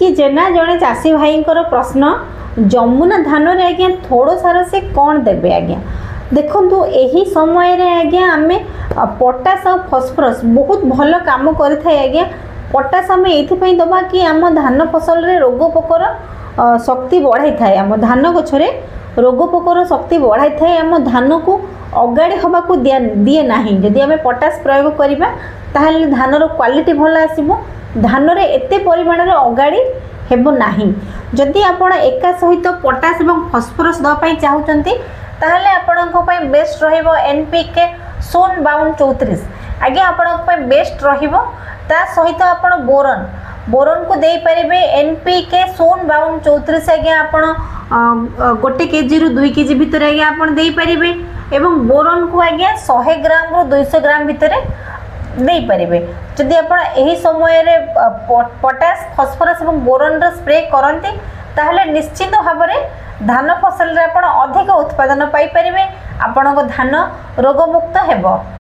पिंकी जेना जड़े चाषी भाई प्रश्न जमुना धान रे आज्ञा थोड़ सार से कौन देवे आज्ञा देखु यही समय रे आज्ञा आम पोटास और फस्फरस बहुत भल काम करें आज्ञा पोटास आम ये दबा कि आम धान फसल रे रोग पोकर शक्ति बढ़ाई थाए आम धान गछरे रोग पोकर शक्ति बढ़ाई थाए आम धान को अगाड़ी हवा को दिए ना जदि आम पोटास प्रयोग करवा ताहले धानर क्वालिटी भल आसीबो धान रे एते परिमाण रे अगाड़ी हेबो नाही जदि आपण एका सहित पोटास एवं फस्फरस दवाई चाहउचंती ताहले आपणको पय बेस्ट रहिबो एनपीके 05234 आगे आपणको पय बेस्ट रहिबो ता सहित आपण बोरन को देई परिबे एनपीके 05234 आगे आपण गोटे केजी रु 2 केजी भितर आगे आपण देई परिबे एवं बोरन को आगे 100 ग्राम रु 200 ग्राम भितर दे पारे जदि आपण एही समय रे पोटास फस्फरस और बोरन रो स्प्रे करते ताहले निश्चित भाव में धान फसल रे आपण अधिक उत्पादन पाई परिबे आपणको धान रोगमुक्त हेबो।